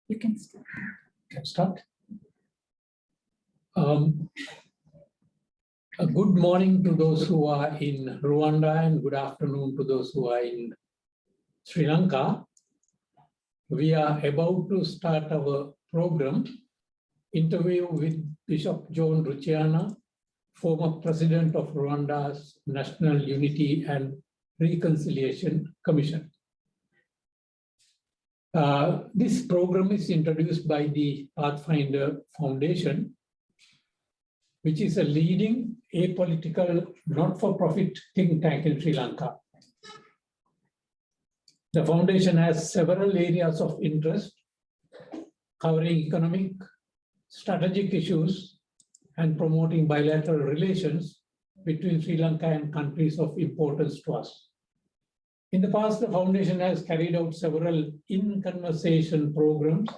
You can start. Can start. A good morning to those who are in Rwanda and good afternoon to those who are in Sri Lanka. We are about to start our program, interview with Bishop John Rucyahan, former president of Rwanda's National Unity and Reconciliation Commission. This program is introduced by the Pathfinder Foundation, which is a leading apolitical, not-for-profit think tank in Sri Lanka. The foundation has several areas of interest covering economic, strategic issues, and promoting bilateral relations between Sri Lanka and countries of importance to us. In the past, the foundation has carried out several in-conversation programs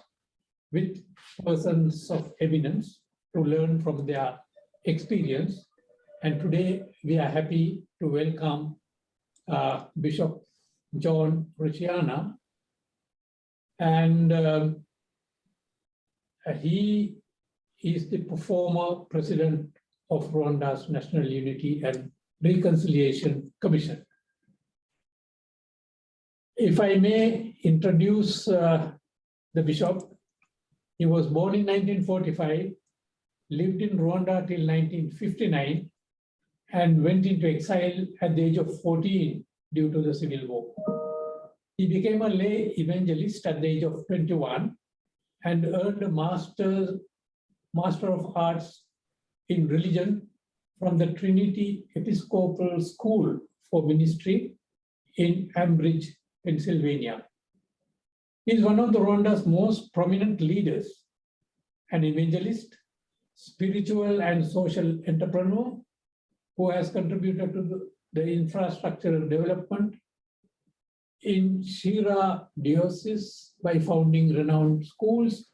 with persons of eminence to learn from their experience. And today we are happy to welcome Bishop John Rucyahan. And he is the former president of Rwanda's National Unity and Reconciliation Commission. If I may introduce the bishop, he was born in 1945, lived in Rwanda till 1959, and went into exile at the age of 14 due to the civil war. He became a lay evangelist at the age of 21 and earned a Master of Arts in Religion from the Trinity Episcopal School for Ministry in Ambridge, Pennsylvania. He is one of the Rwanda's most prominent leaders, an evangelist, spiritual and social entrepreneur who has contributed to the infrastructural development in Shira Diocese by founding renowned schools,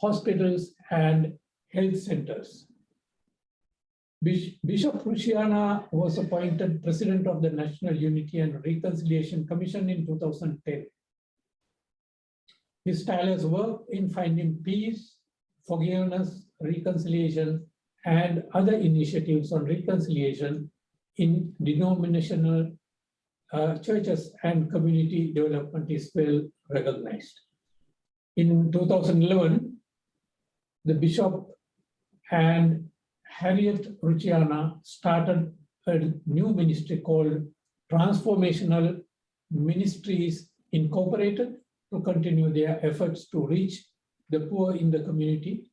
hospitals, and health centers. Bishop Rucyahan was appointed president of the National Unity and Reconciliation Commission in 2010. His tireless work in finding peace, forgiveness, reconciliation, and other initiatives on reconciliation in denominational churches and community development is well recognized. In 2011, the bishop and Harriet Rucyahan started a new ministry called Transformational Ministries Incorporated to continue their efforts to reach the poor in the community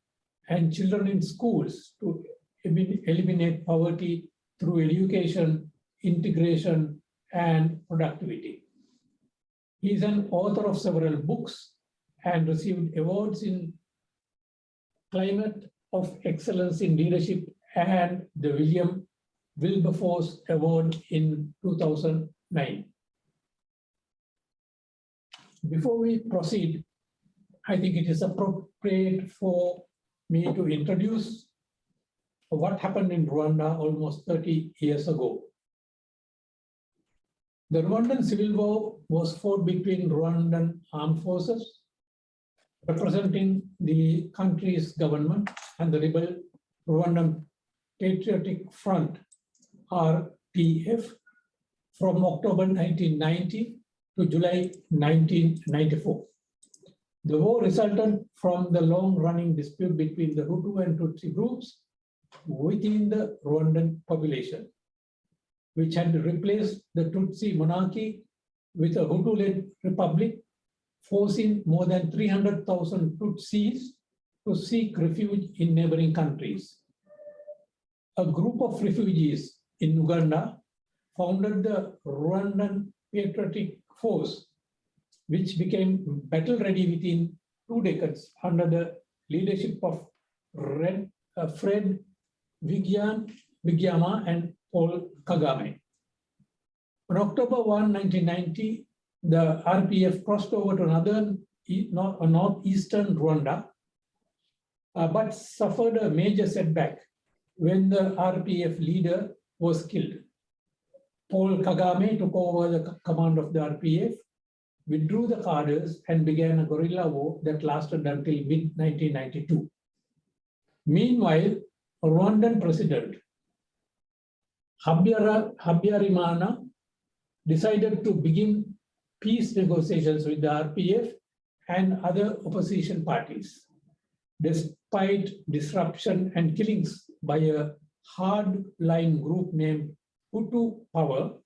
and children in schools to eliminate poverty through education, integration, and productivity. He is an author of several books and received awards in Climate of Excellence in Leadership and the William Wilberforce Award in 2009. Before we proceed, I think it is appropriate for me to introduce what happened in Rwanda almost 30 years ago. The Rwandan Civil War was fought between Rwandan armed forces representing the country's government and the rebel Rwandan Patriotic Front, RPF, from October 1990 to July 1994. The war resulted from the long-running dispute between the Hutu and Tutsi groups within the Rwandan population, which had replaced the Tutsi monarchy with a Hutu-led republic, forcing more than 300,000 Tutsis to seek refuge in neighboring countries. A group of refugees in Uganda founded the Rwandan Patriotic Force, which became battle-ready within 2 decades under the leadership of Fred Wigyama and Paul Kagame. On October 1, 1990, the RPF crossed over to northeastern Rwanda, but suffered a major setback when the RPF leader was killed. Paul Kagame took over the command of the RPF, withdrew the cadres, and began a guerrilla war that lasted until mid-1992. Meanwhile, Rwandan President Habyarimana decided to begin peace negotiations with the RPF and other opposition parties. Despite disruption and killings by a hard-line group named Hutu Power,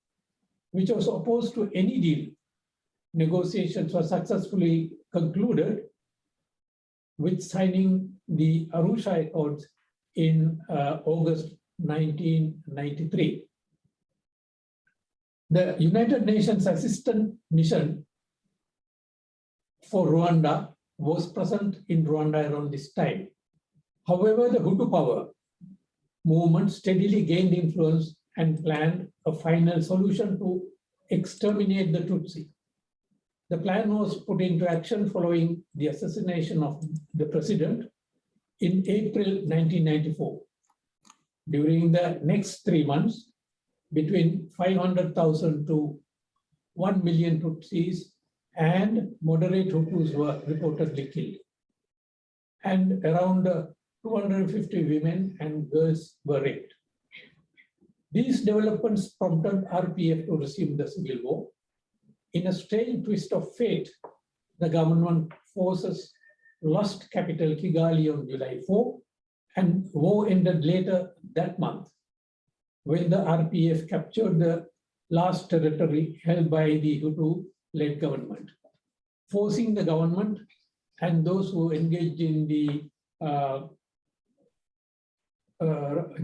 which was opposed to any deal, negotiations were successfully concluded with signing the Arusha Accords in August 1993. The United Nations Assistance Mission for Rwanda was present in Rwanda around this time. However, the Hutu Power movement steadily gained influence and planned a final solution to exterminate the Tutsi. The plan was put into action following the assassination of the president in April 1994. During the next 3 months, between 500,000 to 1 million Tutsis and moderate Hutus were reportedly killed. And around 250 women and girls were raped. These developments prompted RPF to resume the civil war. In a strange twist of fate, the government forces lost capital Kigali on July 4, and war ended later that month when the RPF captured the last territory held by the Hutu-led government, forcing the government and those who engaged in the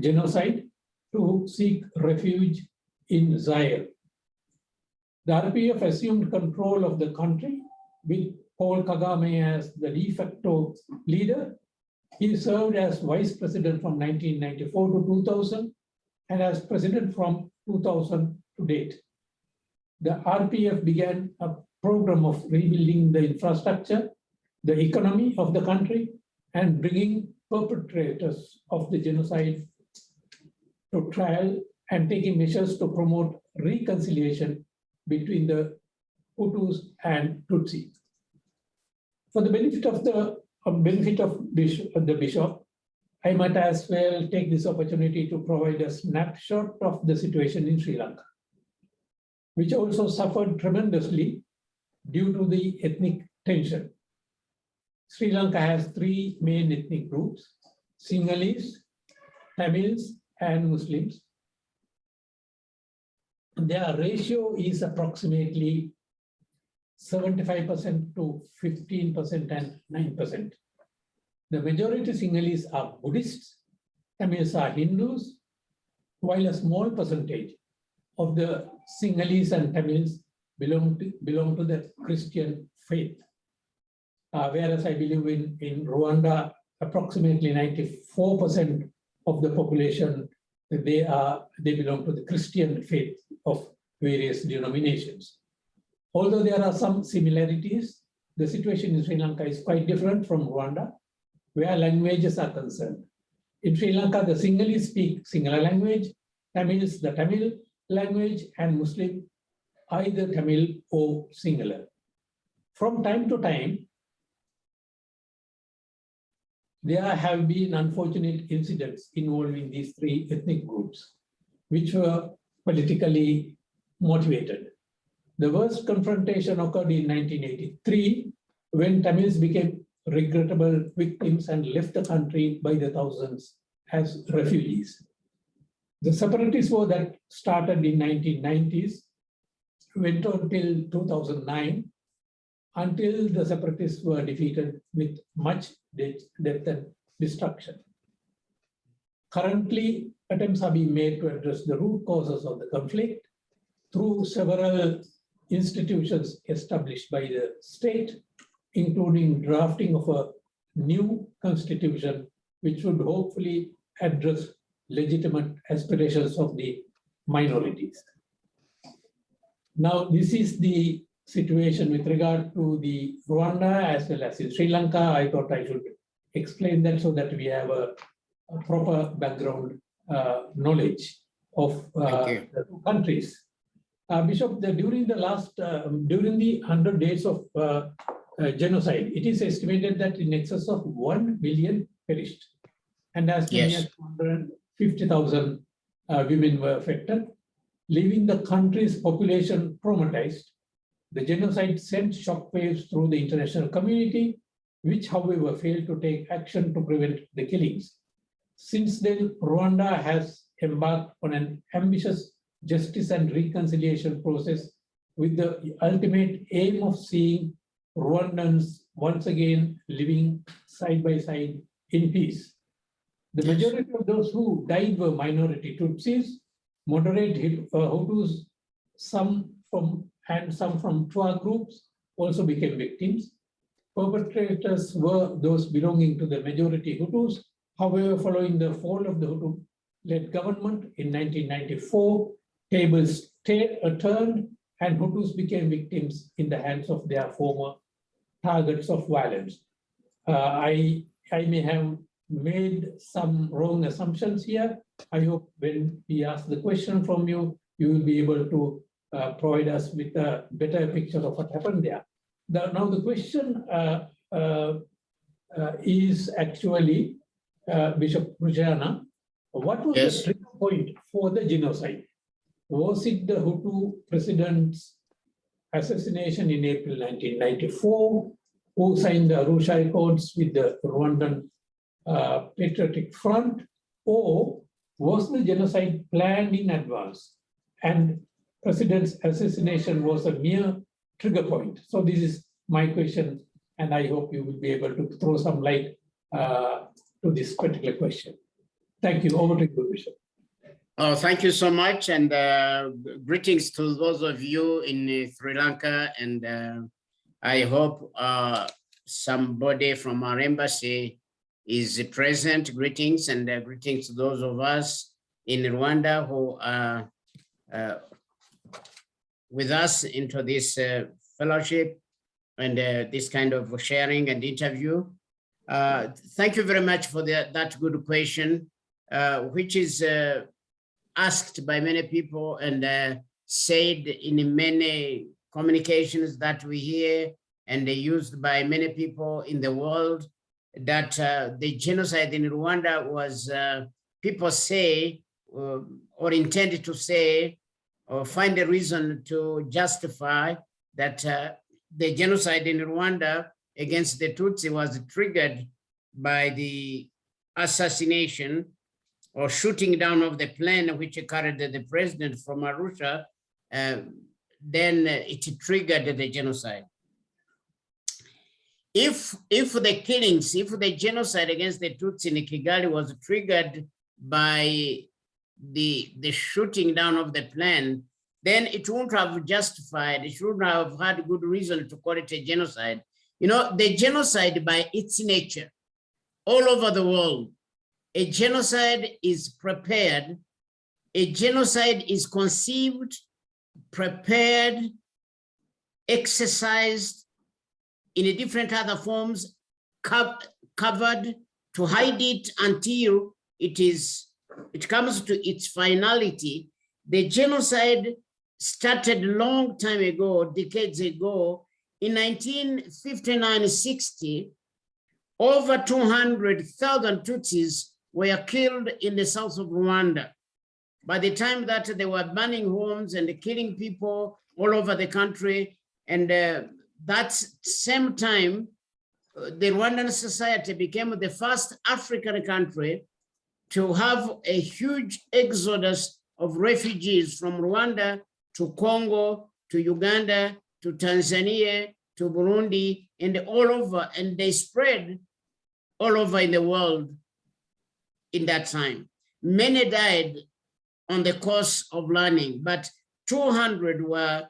genocide to seek refuge in Zaire. The RPF assumed control of the country with Paul Kagame as the de facto leader. He served as vice president from 1994 to 2000 and as president from 2000 to date. The RPF began a program of rebuilding the infrastructure, the economy of the country, and bringing perpetrators of the genocide to trial and taking measures to promote reconciliation between the Hutus and Tutsi. For the benefit of the bishop, I might as well take this opportunity to provide a snapshot of the situation in Sri Lanka, which also suffered tremendously due to the ethnic tension. Sri Lanka has 3 main ethnic groups: Sinhalese, Tamils, and Muslims. Their ratio is approximately 75% to 15% and 9%. The majority Sinhalese are Buddhists, Tamils are Hindus, while a small percentage of the Sinhalese and Tamils belong to the Christian faith. Whereas I believe in Rwanda, approximately 94% of the population, they belong to the Christian faith of various denominations. Although there are some similarities, the situation in Sri Lanka is quite different from Rwanda, where languages are concerned. In Sri Lanka, the Sinhalese speak Sinhala language, Tamils the Tamil language, and Muslim either Tamil or Sinhala. From time to time, there have been unfortunate incidents involving these 3 ethnic groups, which were politically motivated. The worst confrontation occurred in 1983, when Tamils became regrettable victims and left the country by the thousands as refugees. The separatist war that started in 1990s went on till 2009, until the separatists were defeated with much death and destruction. Currently, attempts are being made to address the root causes of the conflict through several institutions established by the state, including drafting of a new constitution, which would hopefully address legitimate aspirations of the minorities. Now, this is the situation with regard to the Rwanda as well as in Sri Lanka. I thought I should explain that so that we have a proper background knowledge of the 2 countries. Bishop, during the 100 days of genocide, it is estimated that in excess of 1 million perished, and as many as 250,000 women were affected, leaving the country's population traumatized. The genocide sent shockwaves through the international community, which, however, failed to take action to prevent the killings. Since then, Rwanda has embarked on an ambitious justice and reconciliation process with the ultimate aim of seeing Rwandans once again living side by side in peace. The majority of those who died were minority Tutsis, moderate Hutus, some from Twa groups also became victims. Perpetrators were those belonging to the majority Hutus. However, following the fall of the Hutu-led government in 1994, tables turned and Hutus became victims in the hands of their former targets of violence. I may have made some wrong assumptions here. I hope when we ask the question from you, you will be able to provide us with a better picture of what happened there. Now the question is actually, Bishop Rucyahan, what was the trigger point for the genocide? Was it the Hutu president's assassination in April 1994, who signed the Arusha Accords with the Rwandan Patriotic Front, or was the genocide planned in advance and president's assassination was a mere trigger point? So this is my question, and I hope you will be able to throw some light to this particular question. Thank you. Over to you, Bishop. Oh, thank you so much, and greetings to those of you in Sri Lanka, and I hope somebody from our embassy is present. Greetings, and greetings to those of us in Rwanda who are with us into this fellowship and this kind of sharing and interview. Thank you very much for that good question, which is asked by many people and said in many communications that we hear and used by many people in the world, that the genocide in Rwanda was, people say, or intended to say, or find a reason to justify that the genocide in Rwanda against the Tutsi was triggered by the assassination or shooting down of the plane which carried the president from Arusha, then it triggered the genocide. If the killings, if the genocide against the Tutsi in Kigali was triggered by the shooting down of the plane, then it wouldn't have justified, it shouldn't have had good reason to call it a genocide. You know, the genocide by its nature, all over the world, a genocide is prepared, a genocide is conceived, prepared, exercised in a different other forms, covered to hide it until it comes to its finality. The genocide started a long time ago, decades ago. In 1959-60, over 200,000 Tutsis were killed in the south of Rwanda. By the time that they were burning homes and killing people all over the country, and that same time, the Rwandan society became the first African country to have a huge exodus of refugees from Rwanda to Congo, to Uganda, to Tanzania, to Burundi, and all over, and they spread all over in the world in that time. Many died on the course of learning, but 200 were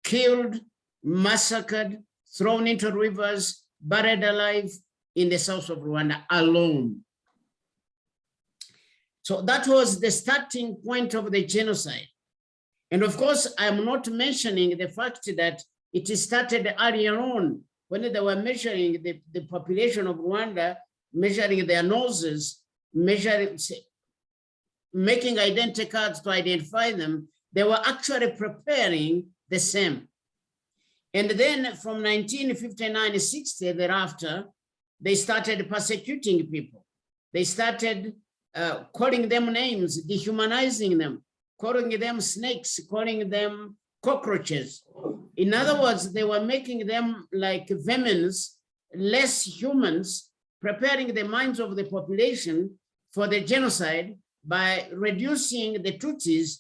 killed, massacred, thrown into rivers, buried alive in the south of Rwanda alone. So that was the starting point of the genocide. And of course, I'm not mentioning the fact that it started earlier on when they were measuring the population of Rwanda, measuring their noses, making identity cards to identify them. they were actually preparing the same. And then from 1959-60 thereafter, they started persecuting people. They started calling them names, dehumanizing them, calling them snakes, calling them cockroaches. In other words, they were making them like vermins, less humans, preparing the minds of the population for the genocide by reducing the Tutsis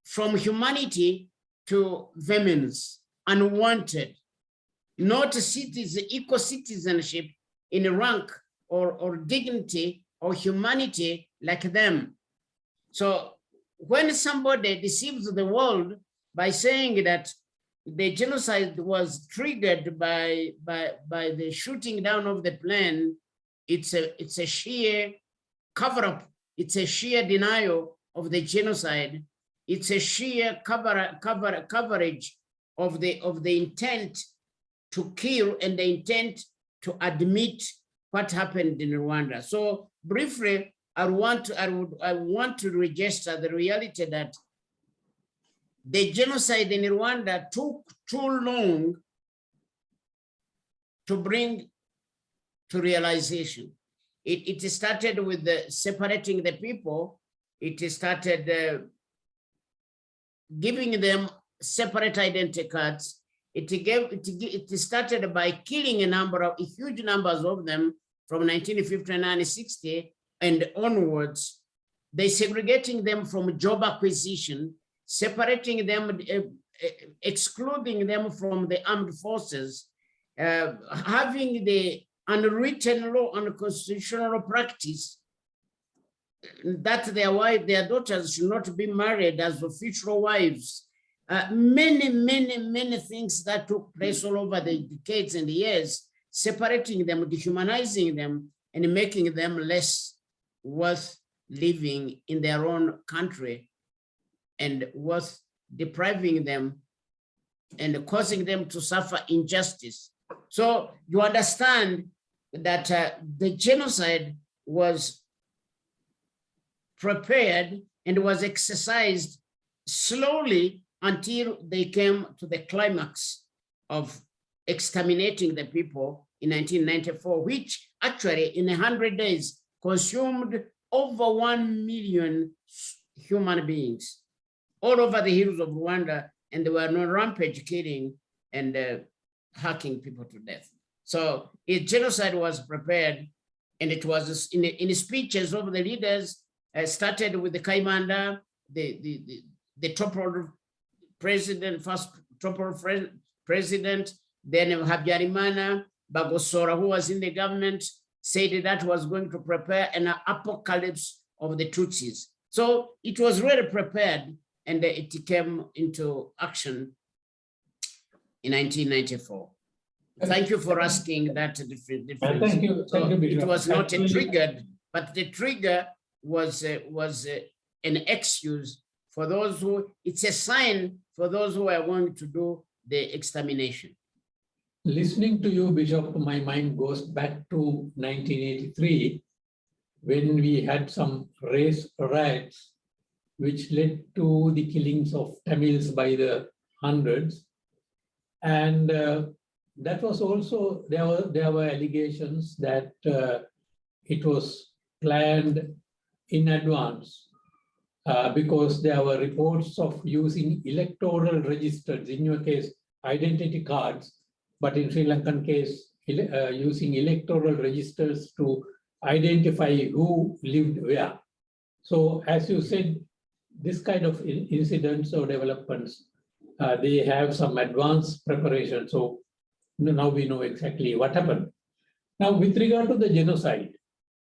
from humanity to vermins, unwanted, not equal citizenship in rank or dignity or humanity like them. So when somebody deceives the world by saying that the genocide was triggered by the shooting down of the plane, it's a sheer cover-up. It's a sheer denial of the genocide. It's a sheer coverage of the intent to kill and the intent to admit what happened in Rwanda. So briefly, I want to register the reality that the genocide in Rwanda took too long to bring to realization. It started with separating the people. It started giving them separate identity cards. It started by killing huge numbers of them from 1959-60 and onwards. They segregating them from job acquisition, separating them, excluding them from the armed forces, having the unwritten law and constitutional practice that their daughters should not be married as official wives. Many things that took place all over the decades and the years, separating them, dehumanizing them, and making them less worth living in their own country and worth depriving them and causing them to suffer injustice. So you understand that the genocide was prepared and was exercised slowly until they came to the climax of exterminating the people in 1994, which actually in 100 days consumed over 1 million human beings all over the hills of Rwanda, and there were no rampage killing and hacking people to death. So a genocide was prepared, and it was in the speeches of the leaders, started with the Kaimanda, the top president, first top president, then Habyarimana, Bagosora, who was in the government, said that was going to prepare an apocalypse of the Tutsis. So it was really prepared, and it came into action in 1994. Thank you for asking that difference. Thank you. So Thank you, it was not a triggered, but the trigger was an excuse for those who, it's a sign for those who are going to do the extermination. Listening to you, Bishop, my mind goes back to 1983, when we had some race riots, which led to the killings of Tamils by the hundreds. And that was also, there were allegations that it was planned in advance because there were reports of using electoral registers, in your case, identity cards, but in Sri Lankan case, using electoral registers to identify who lived where. So as you said, this kind of incidents or developments, they have some advanced preparation. So now we know exactly what happened. Now, with regard to the genocide,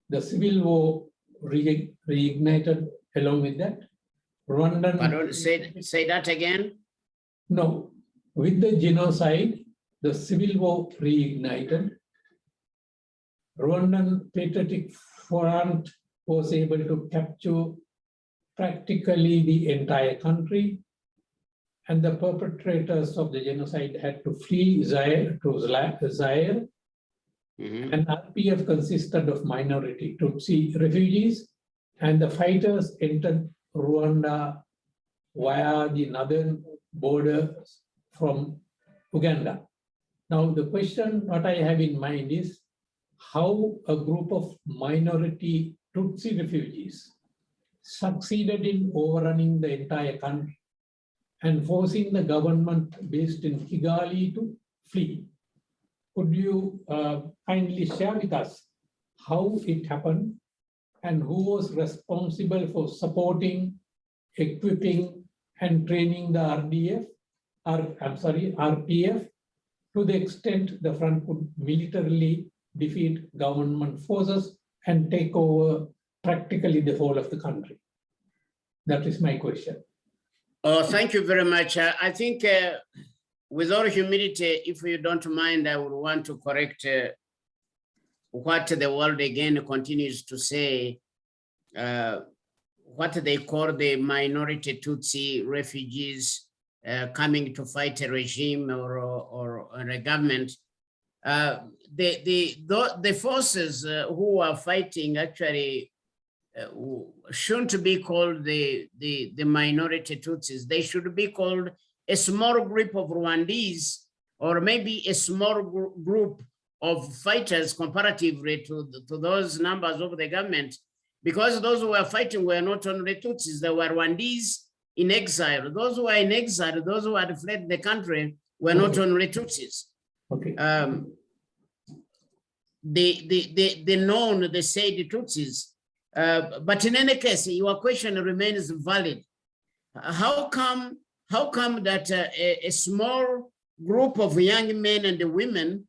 the civil war reignited along with that. Rwandan. Pardon, say that again. No, with the genocide, the civil war reignited. Rwandan Patriotic Front was able to capture practically the entire country, and the perpetrators of the genocide had to flee Zaire to Zaire. And RPF consisted of minority Tutsi refugees, and the fighters entered Rwanda via the northern border from Uganda. Now, the question what I have in mind is how a group of minority Tutsi refugees succeeded in overrunning the entire country and forcing the government based in Kigali to flee. Could you kindly share with us how it happened and who was responsible for supporting, equipping, and training the RPF to the extent the front could militarily defeat government forces and take over practically the whole of the country? That is my question. Oh, thank you very much. I think with all humility, if you don't mind, I would want to correct what the world again continues to say, what they call the minority Tutsi refugees coming to fight a regime or a government. The forces who are fighting actually shouldn't be called the minority Tutsis. They should be called a small group of Rwandese, or maybe a small group of fighters comparatively to those numbers of the government, because those who were fighting were not only Tutsis, they were Rwandese in exile. Those who were in exile, those who had fled the country were not only Tutsis. Okay. The known, they say the Tutsis. But in any case, your question remains valid. How come that a small group of young men and women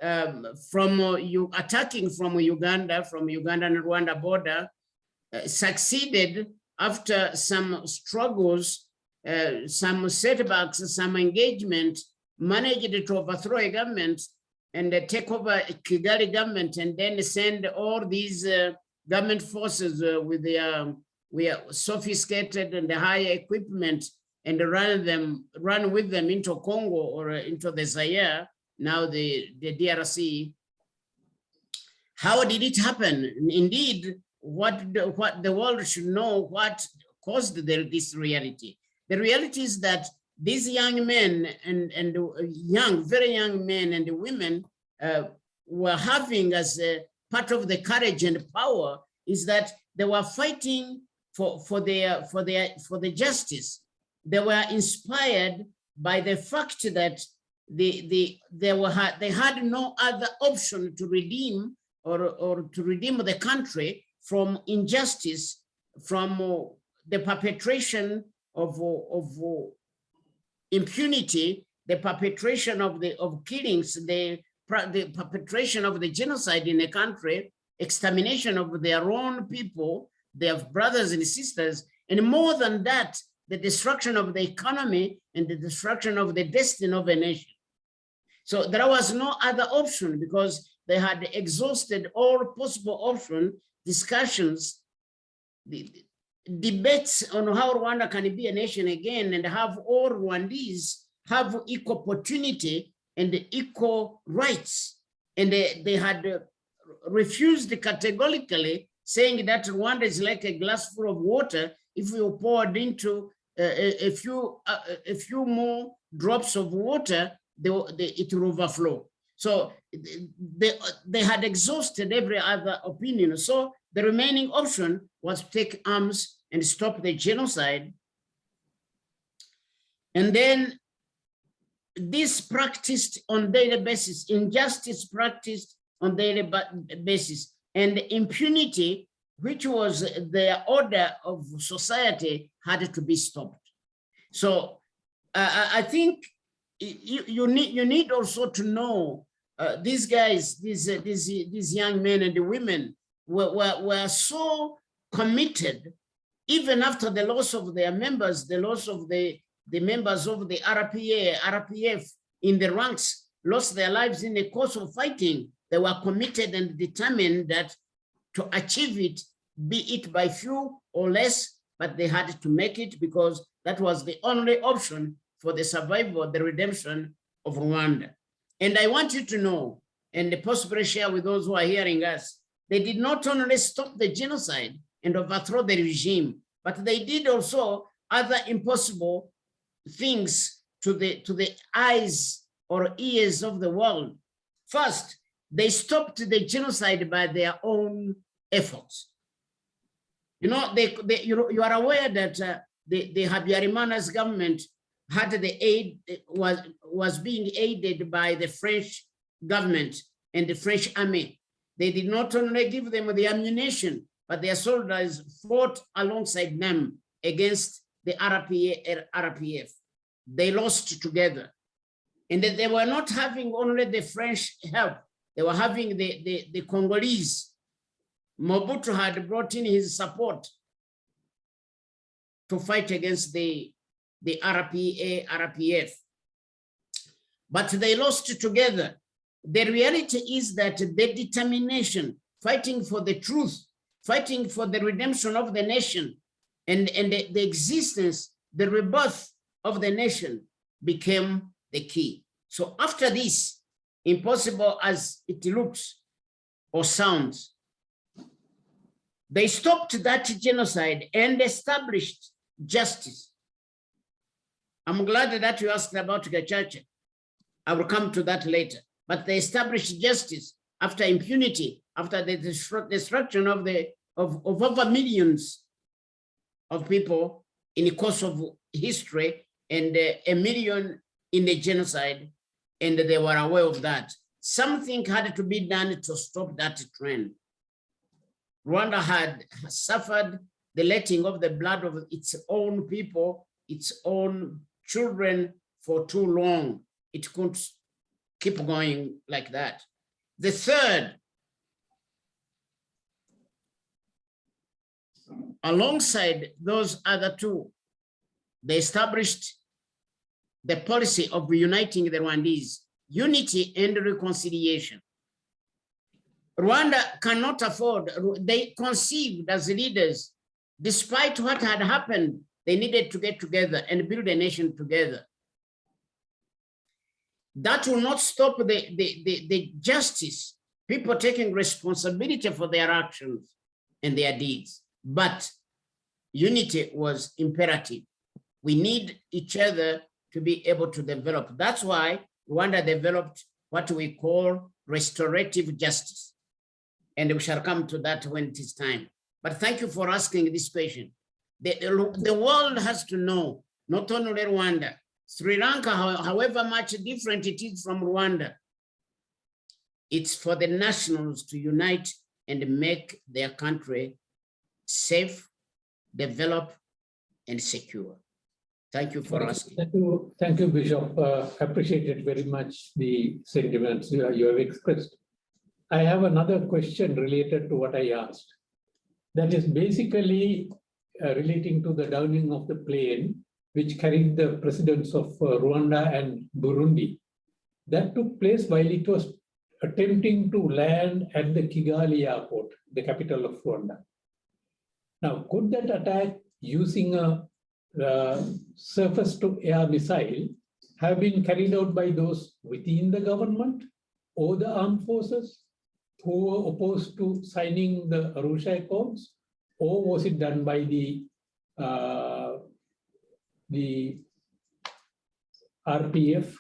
attacking from Uganda, from Uganda and Rwanda border, succeeded after some struggles, some setbacks, some engagement, managed to overthrow a government and take over a Kigali government, and then send all these government forces with their sophisticated and high equipment and run with them into Congo or into the Zaire, now the DRC. How did it happen? Indeed, what the world should know, what caused this reality. The reality is that these young men and very young men and women were having as a part of the courage and power is that they were fighting for the justice. They were inspired by the fact that they had no other option to redeem or to redeem the country from injustice, from the perpetration of impunity, the perpetration of killings, the perpetration of the genocide in a country, extermination of their own people, their brothers and sisters, and more than that, the destruction of the economy and the destruction of the destiny of a nation. So there was no other option because they had exhausted all possible options, discussions, debates on how Rwanda can be a nation again and have all Rwandese have equal opportunity and equal rights. And they had refused categorically, saying that Rwanda is like a glass full of water. If you poured into a few more drops of water, it will overflow. So they had exhausted every other opinion. So the remaining option was to take arms and stop the genocide. And then this practiced on daily basis, injustice practiced on daily basis, and impunity, which was the order of society, had to be stopped. So I think you need also to know these guys, these young men and the women were so committed, even after the loss of their members, the loss of the members of the RPF in the ranks, lost their lives in the course of fighting. They were committed and determined that to achieve it, be it by few or less, but they had to make it because that was the only option for the survival, the redemption of Rwanda. And I want you to know, and possibly share with those who are hearing us, they did not only stop the genocide and overthrow the regime, but they did also other impossible things to the eyes or ears of the world. First, they stopped the genocide by their own efforts. You know, you are aware that the Habyarimana's government had the aid, was being aided by the French government and the French army. They did not only give them the ammunition, but their soldiers fought alongside them against the RPF. They lost together. And they were not having only the French help, they were having the Congolese. Mobutu had brought in his support to fight against the RPF. But they lost together. The reality is that the determination, fighting for the truth, fighting for the redemption of the nation and the existence, the rebirth of the nation became the key. So after this, impossible as it looks or sounds, they stopped that genocide and established justice. I'm glad that you asked about Gacaca. I will come to that later. But they established justice after impunity, after the destruction of over millions of people in the course of history, and 1 million in the genocide, and they were aware of that. Something had to be done to stop that trend. Rwanda had suffered the letting of the blood of its own people, its own children for too long. It couldn't keep going like that. The third, alongside those other two, they established the policy of uniting the Rwandese, unity and reconciliation. Rwanda cannot afford, they conceived as leaders, despite what had happened, they needed to get together and build a nation together. That will not stop the justice, people taking responsibility for their actions and their deeds. But unity was imperative. We need each other to be able to develop. That's why Rwanda developed what we call restorative justice. And we shall come to that when it is time. But thank you for asking this question. The world has to know, not only Rwanda, Sri Lanka, however much different it is from Rwanda, it's for the nationals to unite and make their country safe, develop, and secure. Thank you for asking. Thank you, Bishop. Appreciated very much the sentiments you have expressed. I have another question related to what I asked. That is basically relating to the downing of the plane, which carried the presidents of Rwanda and Burundi. That took place while it was attempting to land at the Kigali airport, the capital of Rwanda. Now, could that attack using a surface-to-air missile have been carried out by those within the government or the armed forces who were opposed to signing the Arusha Accords, or was it done by the RPF?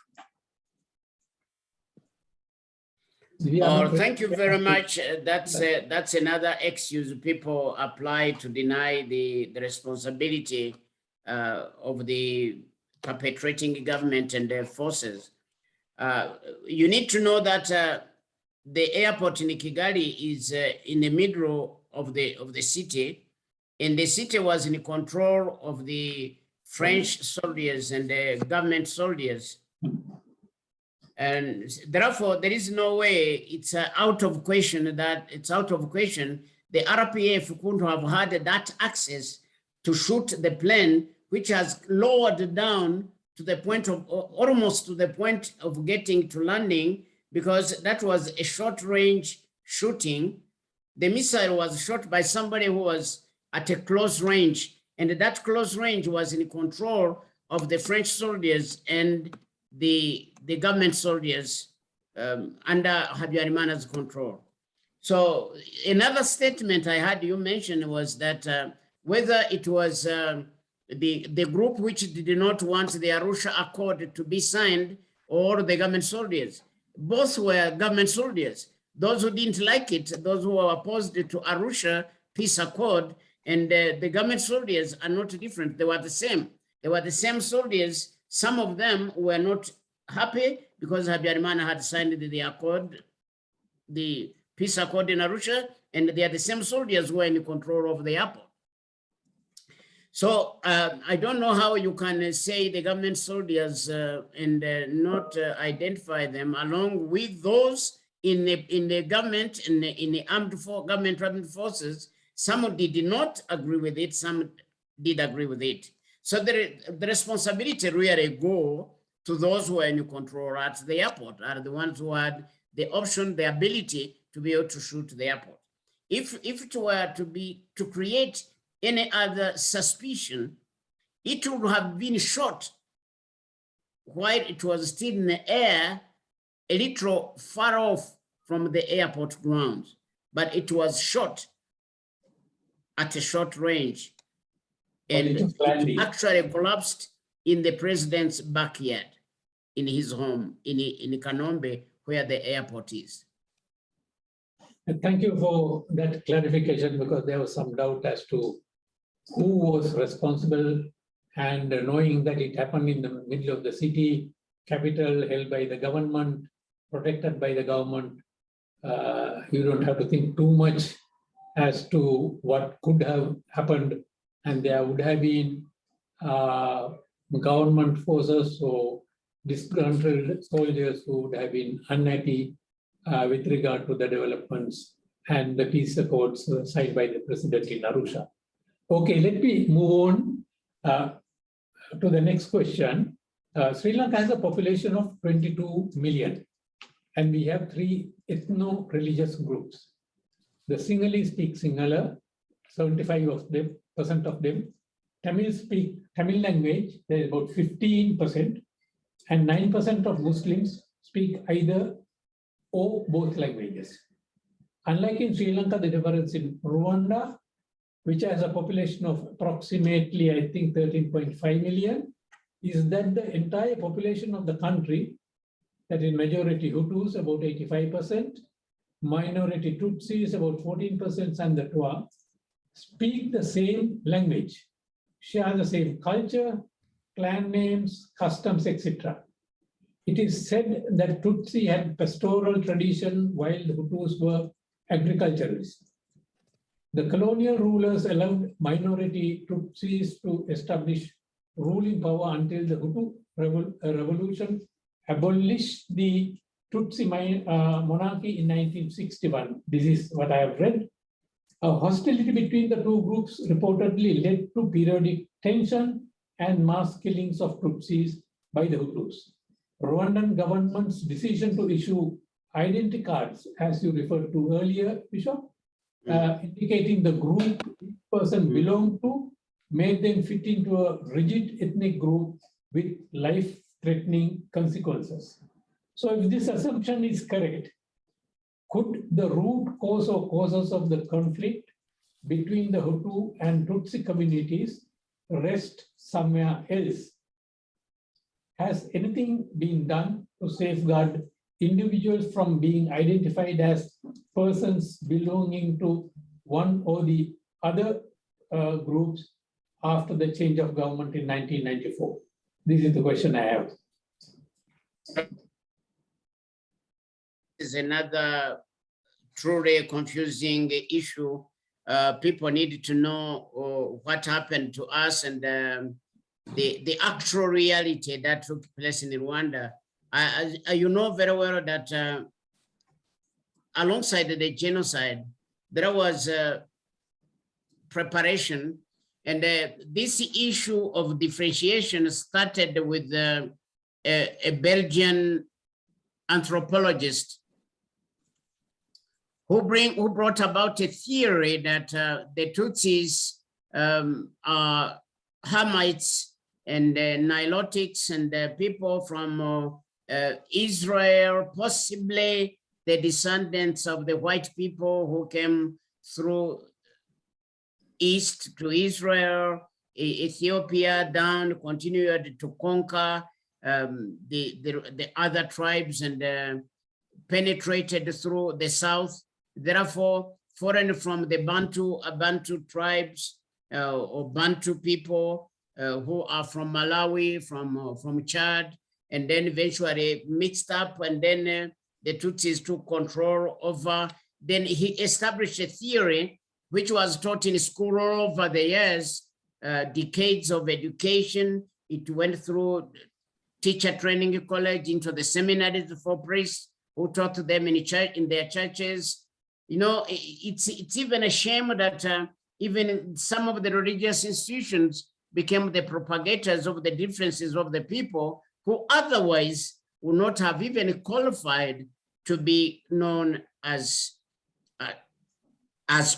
Thank you very much. That's another excuse people apply to deny the responsibility of the perpetrating government and their forces. You need to know that the airport in Kigali is in the middle of the city, and the city was in control of the French soldiers and the government soldiers. And therefore, there is no way it's out of question the RPF couldn't have had that access to shoot the plane, which has lowered down to the point of almost to the point of getting to landing, because that was a short range shooting. The missile was shot by somebody who was at a close range, and that close range was in control of the French soldiers and the government soldiers under Habyarimana's control. So another statement I had you mention was that whether it was the group which did not want the Arusha Accord to be signed, or the government soldiers. Both were government soldiers. Those who didn't like it, those who were opposed to Arusha Peace Accord, and the government soldiers are not different. They were the same. They were the same soldiers. Some of them were not happy because Habyarimana had signed the accord, the peace accord in Arusha, and they are the same soldiers who are in control of the airport. So I don't know how you can say the government soldiers and not identify them along with those in the government, in the government armed forces. Some did not agree with it, some did agree with it. So the responsibility really go to those who are in control at the airport, are the ones who had the option, the ability to be able to shoot the airport. If it were to create any other suspicion, it would have been shot while it was still in the air, a little far off from the airport grounds, but it was shot at a short range, and it actually collapsed in the president's backyard, in his home, in Kanombe, where the airport is. Thank you for that clarification, because there was some doubt as to who was responsible, and knowing that it happened in the middle of the city, capital held by the government, protected by the government, you don't have to think too much as to what could have happened, and there would have been government forces or disgruntled soldiers who would have been unhappy with regard to the developments and the peace accords signed by the president in Arusha. Okay, let me move on to the next question. Sri Lanka has a population of 22 million, and we have 3 ethno-religious groups. The Sinhalese speak Sinhala, 75% of them. Tamil speak Tamil language, there is about 15%, and 9% of Muslims speak either or both languages. Unlike in Sri Lanka, the difference in Rwanda, which has a population of approximately, I think, 13.5 million, is that the entire population of the country, that is majority Hutus, about 85%, minority Tutsis, about 14%, and the Twa, speak the same language, share the same culture, clan names, customs, etc. It is said that Tutsi had pastoral tradition while the Hutus were agriculturalists. The colonial rulers allowed minority Tutsis to establish ruling power until the Hutu revolution abolished the Tutsi monarchy in 1961. This is what I have read. A hostility between the two groups reportedly led to periodic tension and mass killings of Tutsis by the Hutus. Rwandan government's decision to issue identity cards, as you referred to earlier, Bishop, indicating the group each person belonged to, made them fit into a rigid ethnic group with life-threatening consequences. So if this assumption is correct, could the root cause or causes of the conflict between the Hutu and Tutsi communities rest somewhere else? Has anything been done to safeguard individuals from being identified as persons belonging to one or the other groups after the change of government in 1994? This is the question I have. Is another truly confusing issue. People need to know what happened to us and the actual reality that took place in Rwanda. You know very well that alongside the genocide, there was preparation, and this issue of differentiation started with a Belgian anthropologist who brought about a theory that the Tutsis are Hamites and Nilotics and people from Israel, possibly the descendants of the white people who came through east to Israel Ethiopia down, continued to conquer the other tribes and penetrated through the south. Therefore, foreign from the Bantu tribes or Bantu people who are from Malawi, from Chad, and then eventually mixed up, and then the Tutsis took control over. Then he established a theory which was taught in school all over the years, decades of education. It went through teacher training college into the seminaries for priests who taught them in their churches. You know, it's even a shame that even some of the religious institutions became the propagators of the differences of the people who otherwise would not have even qualified to be known as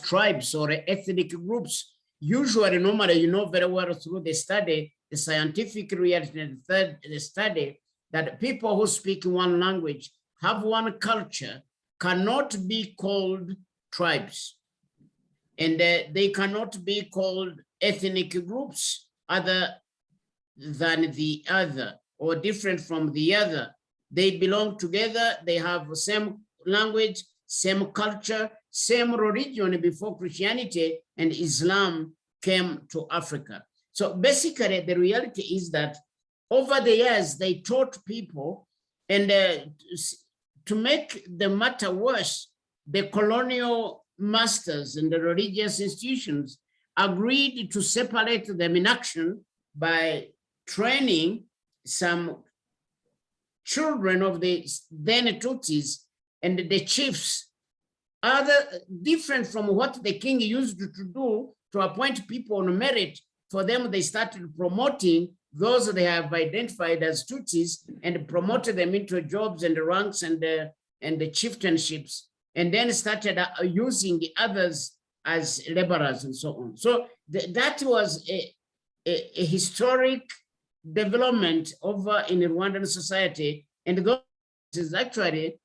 tribes or ethnic groups. Usually, normally, you know very well through the study, the scientific reality, the study, that people who speak one language, have one culture, cannot be called tribes. And they cannot be called ethnic groups other than the other or different from the other. They belong together, they have the same language, same culture, same religion before Christianity and Islam came to Africa. So basically the reality is that over the years, they taught people, and to make the matter worse, the colonial masters and the religious institutions agreed to separate them in action by training some children of the then Tutsis and the chiefs, different from what the king used to do, to appoint people on merit. For them, they started promoting those they have identified as Tutsis and promoted them into jobs and ranks and the chieftainships, and then started using the others as laborers and so on. So that was a historic development over in Rwandan society, and those is actually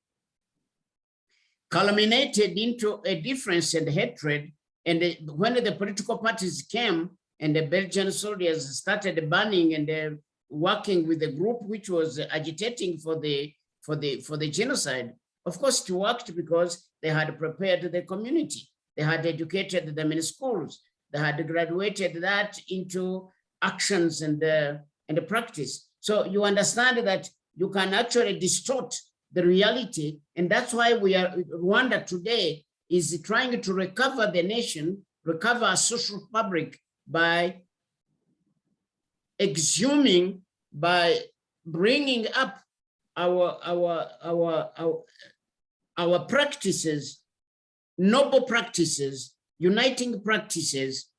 culminated into a difference and hatred. And when the political parties came and the Belgian soldiers started banning and working with the group which was agitating for the genocide, of course it worked because they had prepared the community. They had educated them in schools. They had graduated that into actions and practice. So you understand that you can actually distort the reality. And that's why Rwanda today is trying to recover the nation, recover a social fabric by exhuming, by bringing up our practices, noble practices, uniting practices,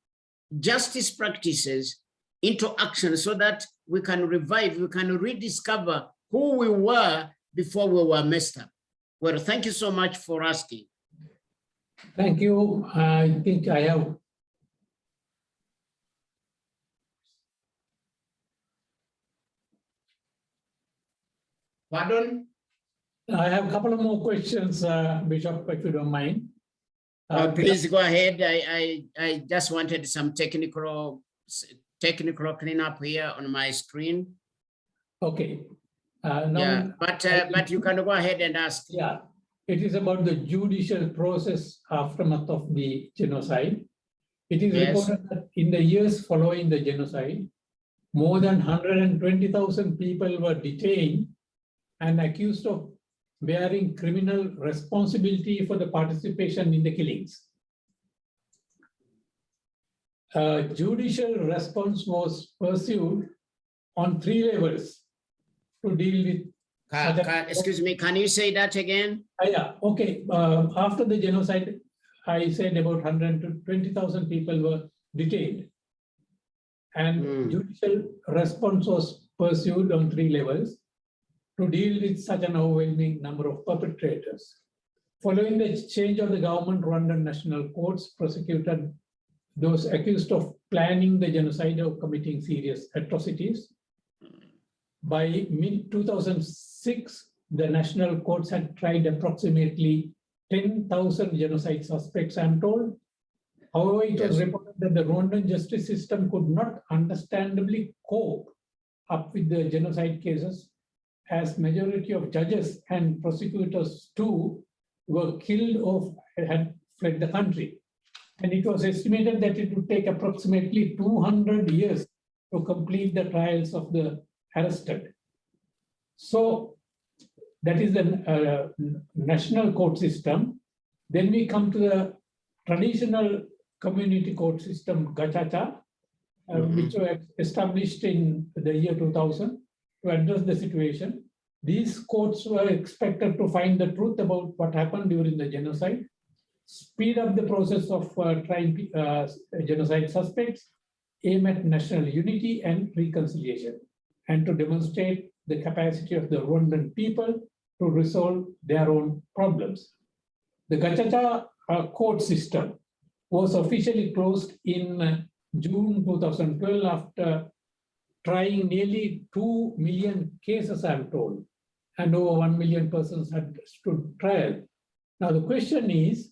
justice practices into action, so that we can revive, we can rediscover who we were before we were messed up. Well, thank you so much for asking. Thank you. I think I have. Pardon? I have a couple of more questions, Bishop, if you don't mind. Please go ahead. I just wanted some technical cleanup here on my screen. Okay. Yeah, but you can go ahead and ask. Yeah, it is about the judicial process aftermath of the genocide. It is reported that in the years following the genocide, more than 120,000 people were detained and accused of bearing criminal responsibility for the participation in the killings. Judicial response was pursued on 3 levels to deal with. Excuse me, can you say that again? Yeah, okay. After the genocide, I said about 120,000 people were detained. And judicial response was pursued on 3 levels to deal with such an overwhelming number of perpetrators. Following the change of the government, Rwandan national courts prosecuted those accused of planning the genocide or committing serious atrocities. By mid-2006, the national courts had tried approximately 10,000 genocide suspects, I'm told. However, it was reported that the Rwandan justice system could not understandably cope up with the genocide cases, as majority of judges and prosecutors too were killed or had fled the country. And it was estimated that it would take approximately 200 years to complete the trials of the arrested. So that is the national court system. Then we come to the traditional community court system, Gacaca, which were established in the year 2000 to address the situation. These courts were expected to find the truth about what happened during the genocide, speed up the process of trying genocide suspects, aim at national unity and reconciliation, and to demonstrate the capacity of the Rwandan people to resolve their own problems. The Gacaca court system was officially closed in June 2012 after trying nearly 2 million cases, I'm told, and over 1 million persons had stood trial. Now the question is,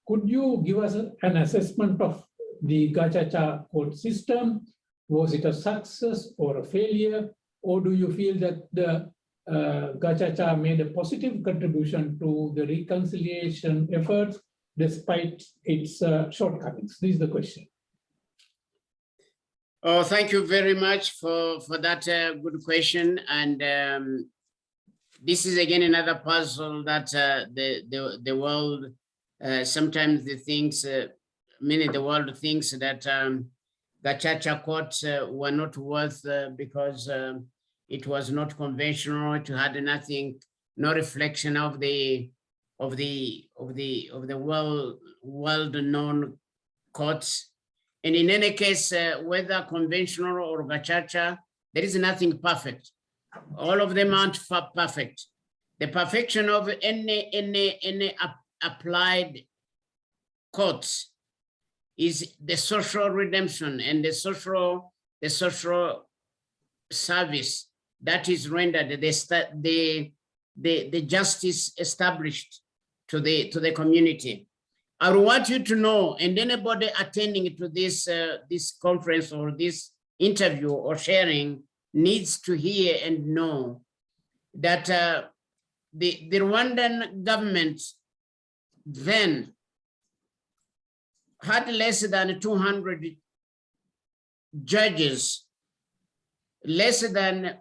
could you give us an assessment of the Gacaca court system? Was it a success or a failure? Or do you feel that the Gacaca made a positive contribution to the reconciliation efforts despite its shortcomings? This is the question. Oh, thank you very much for that good question. And this is again another puzzle that the world sometimes the world thinks that Gacaca courts were not worth because it was not conventional. It had nothing, no reflection of the world-known courts. And in any case, whether conventional or Gacaca, there is nothing perfect. All of them aren't perfect. The perfection of any applied courts is the social redemption and the social service that is rendered, the justice established to the community. I want you to know, and anybody attending to this conference or this interview or sharing needs to hear and know that the Rwandan government then had less than 200 judges, less than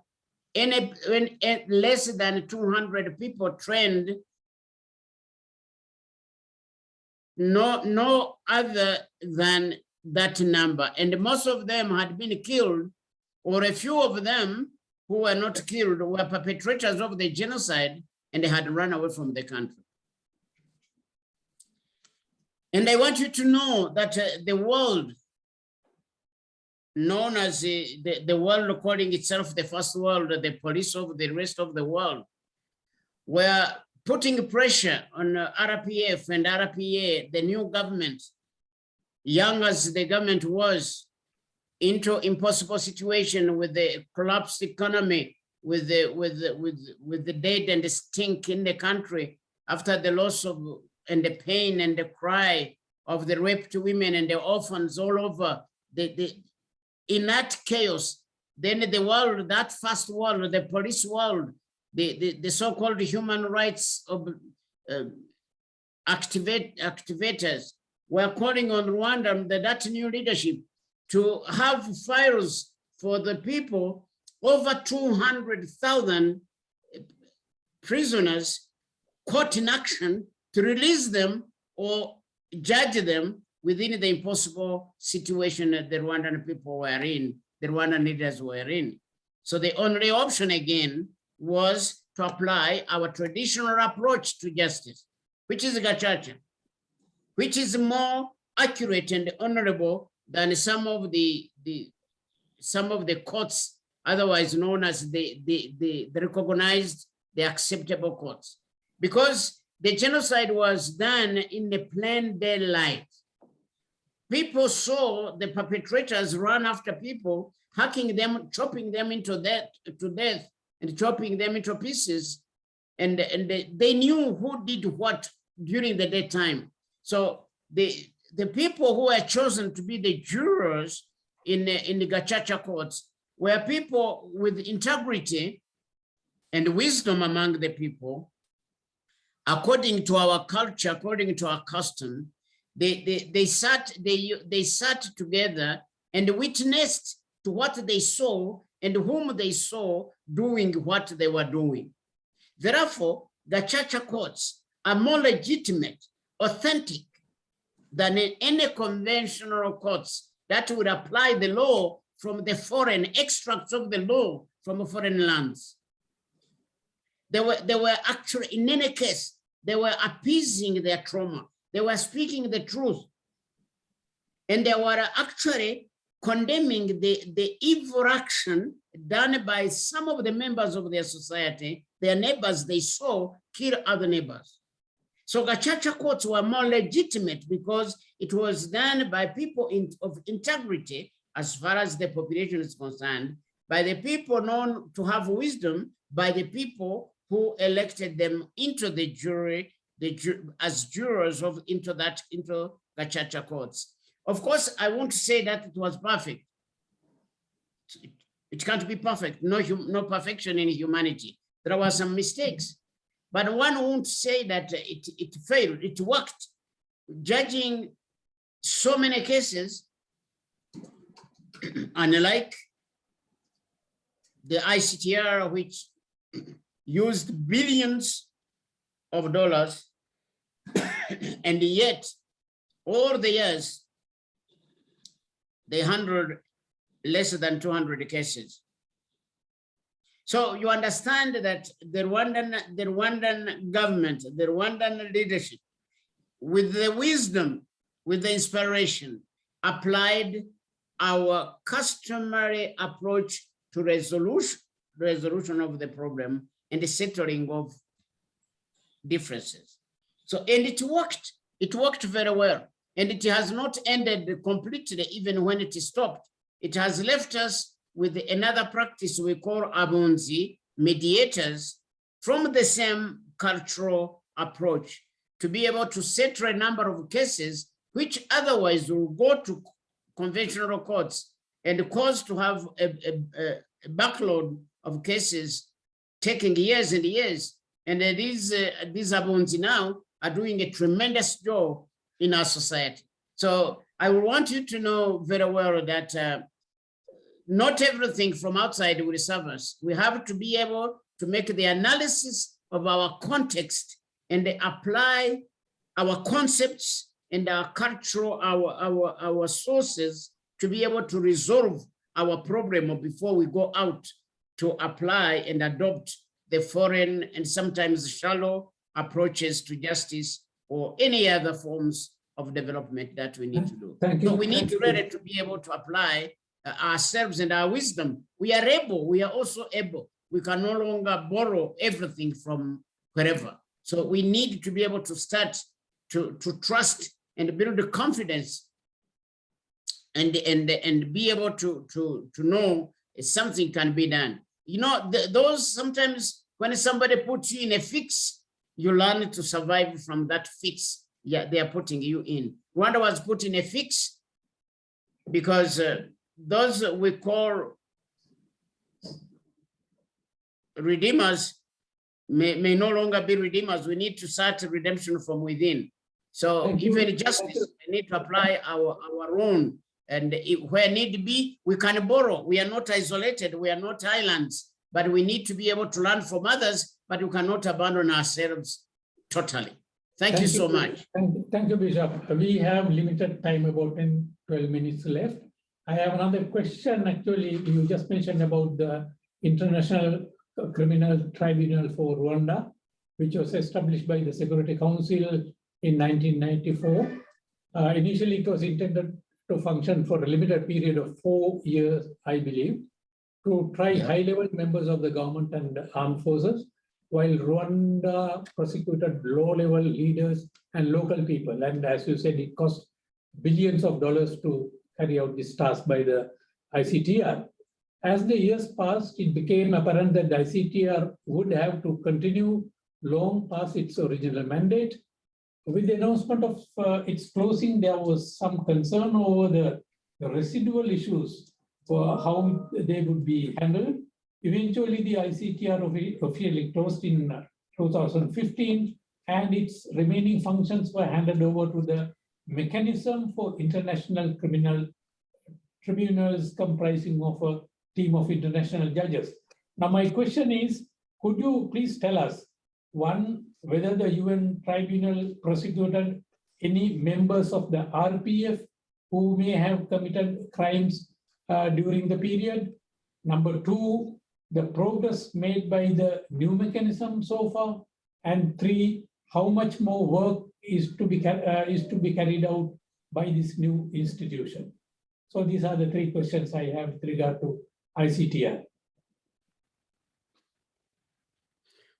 200 people trained, no other than that number. And most of them had been killed, or a few of them who were not killed were perpetrators of the genocide and they had run away from the country. And I want you to know that the world, known as the world calling itself the first world, the police of the rest of the world, were putting pressure on RPF and RPA, the new government, young as the government was, into impossible situation with the collapsed economy, with the dead and the stink in the country after the loss of and the pain and the cry of the raped women and the orphans all over. In that chaos, then the world, that first world, the police world, the so-called human rights of activators were calling on Rwanda, that new leadership, to have files for the people, over 200,000 prisoners caught in action, to release them or judge them within the impossible situation that the Rwandan people were in, the Rwandan leaders were in. So the only option again was to apply our traditional approach to justice, which is Gacaca, which is more accurate and honorable than some of the courts, otherwise known as the recognized, the acceptable courts. Because the genocide was done in the plain daylight. People saw the perpetrators run after people, hacking them, chopping them to death, and chopping them into pieces. And they knew who did what during the daytime. So the people who were chosen to be the jurors in the Gacaca courts were people with integrity and wisdom among the people. According to our culture, according to our custom, they sat together and witnessed to what they saw and whom they saw doing what they were doing. Therefore, Gacaca courts are more legitimate, authentic than any conventional courts that would apply the law from the foreign extracts of the law from foreign lands. They were actually, in any case, they were appeasing their trauma. They were speaking the truth. And they were actually condemning the evil action done by some of the members of their society, their neighbors they saw kill other neighbors. So Gacaca courts were more legitimate because it was done by people of integrity, as far as the population is concerned, by the people known to have wisdom, by the people who elected them into the jury, as jurors into Gacaca courts. Of course, I won't say that it was perfect. It can't be perfect. No perfection in humanity. There were some mistakes, but one won't say that it failed. It worked. Judging so many cases, unlike the ICTR, which used billions of dollars, and yet all the years they handled less than 200 cases. So you understand that the Rwandan government, the Rwandan leadership, with the wisdom, with the inspiration, applied our customary approach to resolution of the problem and the settling of differences. So, and it worked very well. And it has not ended completely even when it stopped. It has left us with another practice we call abunzi, mediators, from the same cultural approach to be able to settle a number of cases which otherwise will go to conventional courts and cause to have a backlog of cases taking years and years. And these abunzi now are doing a tremendous job in our society. So I want you to know very well that not everything from outside will serve us. We have to be able to make the analysis of our context and apply our concepts and our cultural, our sources to be able to resolve our problem before we go out to apply and adopt the foreign and sometimes shallow approaches to justice or any other forms of development that we need to do. Thank you. So we need to really to be able to apply ourselves and our wisdom. We are able, we are also able. We can no longer borrow everything from wherever. So we need to be able to start to trust and build the confidence and be able to know something can be done. You know, those sometimes when somebody puts you in a fix, you learn to survive from that fix. Yeah, they are putting you in. Rwanda was put in a fix because those we call redeemers may no longer be redeemers. We need to start redemption from within. So even justice, we need to apply our own. And where need be, we can borrow. We are not isolated. We are not islands, but we need to be able to learn from others, but we cannot abandon ourselves totally. Thank you so much. Thank you, Bishop. We have limited time, about 10-12 minutes left. I have another question. Actually, you just mentioned about the International Criminal Tribunal for Rwanda, which was established by the Security Council in 1994. Initially, it was intended to function for a limited period of 4 years, I believe, to try high-level members of the government and armed forces, while Rwanda prosecuted low-level leaders and local people. And as you said, it cost billions of dollars to carry out this task by the ICTR. As the years passed, it became apparent that the ICTR would have to continue long past its original mandate with the announcement of its closing, there was some concern over the residual issues for how they would be handled. Eventually, the ICTR officially closed in 2015, and its remaining functions were handed over to the Mechanism for International Criminal Tribunals, comprising of a team of international judges. Now, my question is, could you please tell us, one, whether the UN tribunal prosecuted any members of the RPF who may have committed crimes during the period? Number two, the progress made by the new mechanism so far? And three, how much more work is to be carried out by this new institution? So these are the three questions I have with regard to ICTR.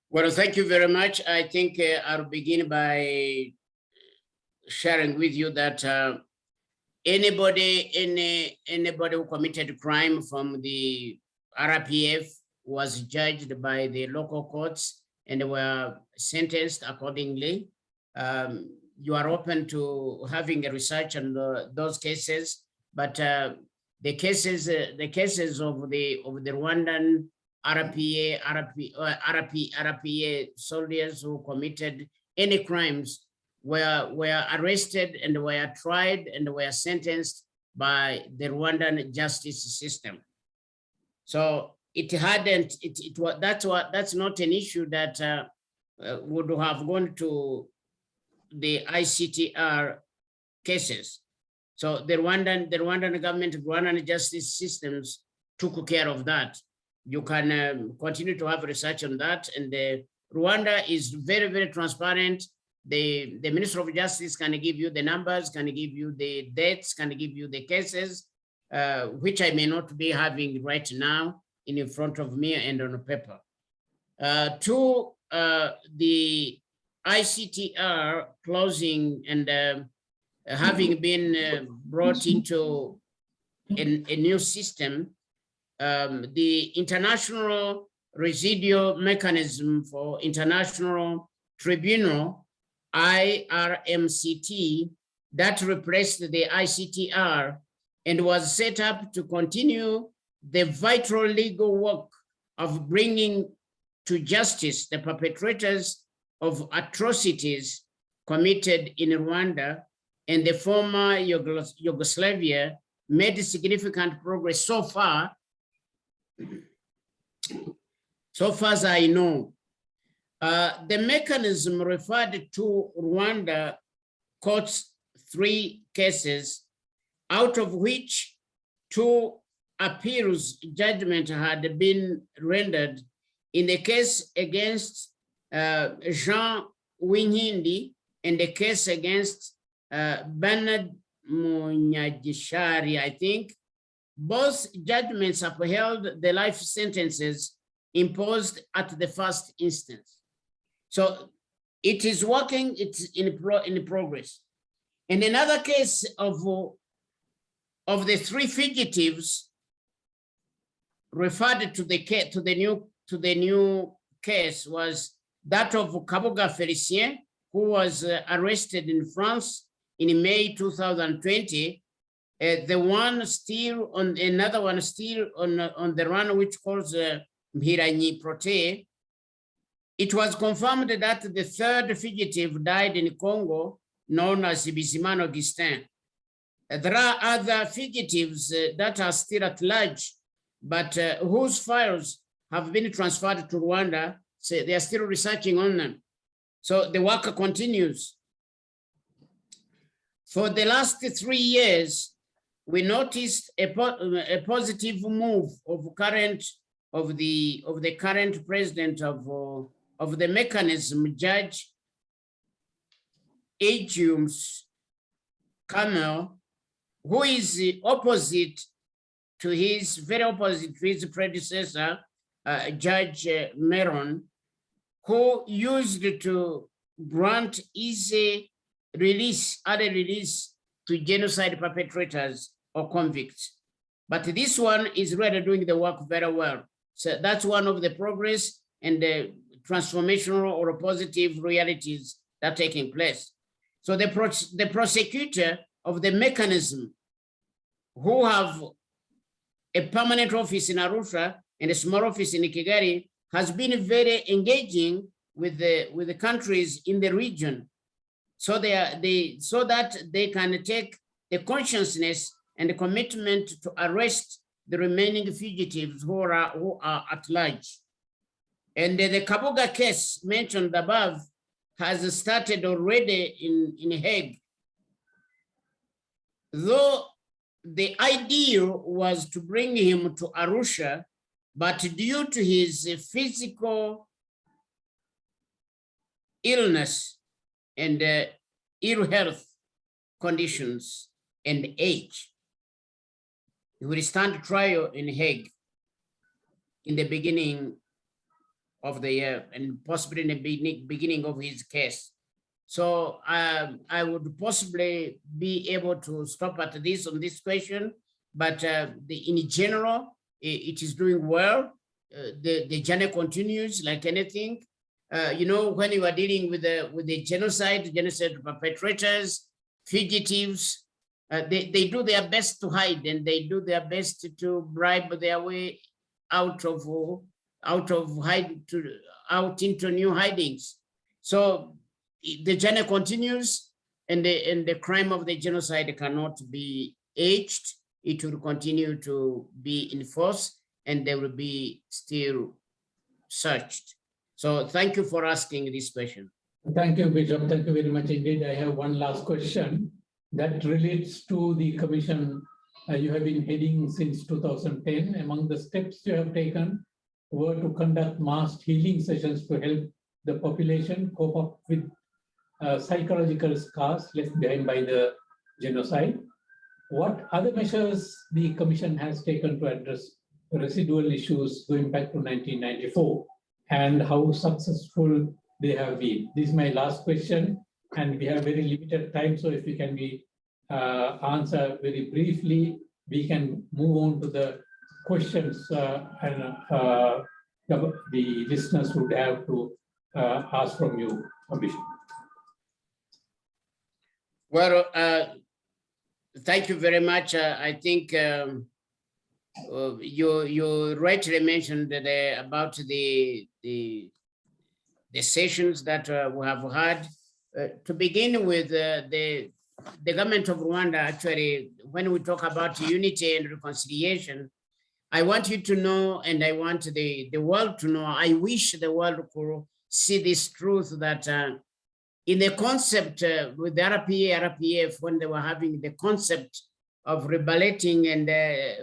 Well, thank you very much. I think I'll begin by sharing with you that anybody who committed crime from the RPF was judged by the local courts and were sentenced accordingly. You are open to having a research on those cases, but the cases of the Rwandan RPA soldiers who committed any crimes were arrested and were tried and were sentenced by the Rwandan justice system. So it hadn't. That's not an issue that would have gone to the ICTR cases. So the Rwandan government, Rwandan justice systems took care of that. You can continue to have research on that. And Rwanda is very, very transparent. The Minister of Justice can give you the numbers, can give you the dates, can give you the cases, which I may not be having right now in front of me and on paper. To the ICTR closing and having been brought into a new system, the International Residual Mechanism for International Tribunal, IRMCT, that replaced the ICTR and was set up to continue the vital legal work of bringing to justice the perpetrators of atrocities committed in Rwanda and the former Yugoslavia, made significant progress so far. So far as I know, the mechanism referred to Rwanda courts 3 cases, out of which 2 appeals judgment had been rendered in the case against Jean Winkindi and the case against Bernard Munyagishari, I think. Both judgments upheld the life sentences imposed at the first instance. So it is working, it's in progress. And another case of the 3 fugitives referred to the new case was that of Kabuga Felicien, who was arrested in France in May 2020. The one still on another one still on the run, which calls Mpiranyi Prote. It was confirmed that the 3rd fugitive died in Congo, known as Bizimana Augustin. There are other fugitives that are still at large, but whose files have been transferred to Rwanda. So they are still researching on them. So the work continues. For the last 3 years, we noticed a positive move of the current president of the mechanism, Judge Agiums Kamel, who is opposite to his predecessor, Judge Meron, who used to grant easy release, early release to genocide perpetrators or convicts. But this one is really doing the work very well. So that's one of the progress and the transformational or positive realities that are taking place. So the prosecutor of the mechanism, who have a permanent office in Arusha and a small office in Kigali, has been very engaging with the countries in the region, so so that they can take the consciousness and the commitment to arrest the remaining fugitives who are at large. And the Kabuga case mentioned above has started already in Hague. Though the idea was to bring him to Arusha, but due to his physical illness and ill health conditions and age, he will stand trial in Hague in the beginning of the year and possibly in the beginning of his case. So I would possibly be able to stop at this on this question, but in general, it is doing well. The journey continues like anything. You know, when you are dealing with the genocide perpetrators, fugitives, they do their best to hide, and they do their best to bribe their way out into new hidings. So the journey continues, and the crime of the genocide cannot be aged. It will continue to be enforced, and they will be still searched. So thank you for asking this question. Thank you, Bishop. Thank you very much indeed. I have one last question that relates to the commission you have been heading since 2010. Among the steps you have taken were to conduct mass healing sessions to help the population cope up with psychological scars left behind by the genocide. What other measures the commission has taken to address residual issues going back to 1994, and how successful they have been? This is my last question, and we have very limited time, so if we can answer very briefly, we can move on to the questions and the listeners would have to ask from you, Bishop. Well, thank you very much. I think you rightly mentioned that, about the sessions that we have had. To begin with, the government of Rwanda, actually, when we talk about unity and reconciliation, I want you to know, and I want the world to know, I wish the world could see this truth that in the concept with the RPF, when they were having the concept of rebalating and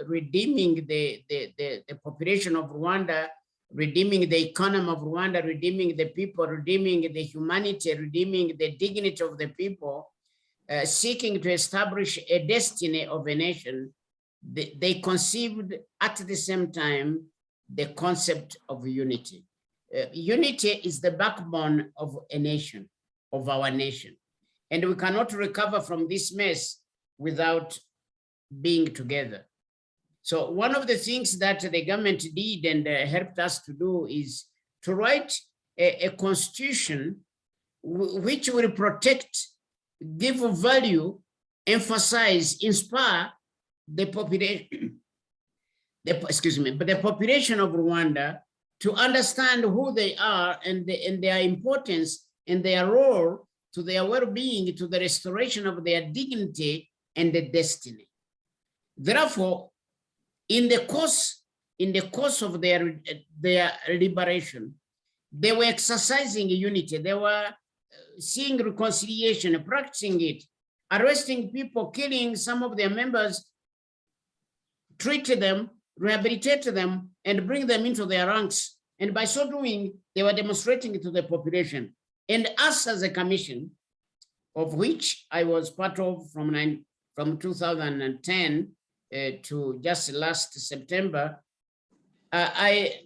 redeeming the population of Rwanda, redeeming the economy of Rwanda, redeeming the people, redeeming the humanity, redeeming the dignity of the people, seeking to establish a destiny of a nation, they conceived at the same time the concept of unity. Unity is the backbone of a nation, of our nation. And we cannot recover from this mess without being together. So one of the things that the government did and helped us to do is to write a constitution which will protect, give value, emphasize, inspire the population, the population of Rwanda to understand who they are and their importance and their role to their well-being, to the restoration of their dignity and the destiny. Therefore, in the course of their liberation, they were exercising unity. They were seeing reconciliation, practicing it, arresting people, killing some of their members, treated them, rehabilitated them, and bring them into their ranks. And by so doing, they were demonstrating it to the population. And us as a commission, of which I was part of from 2010 to just last September,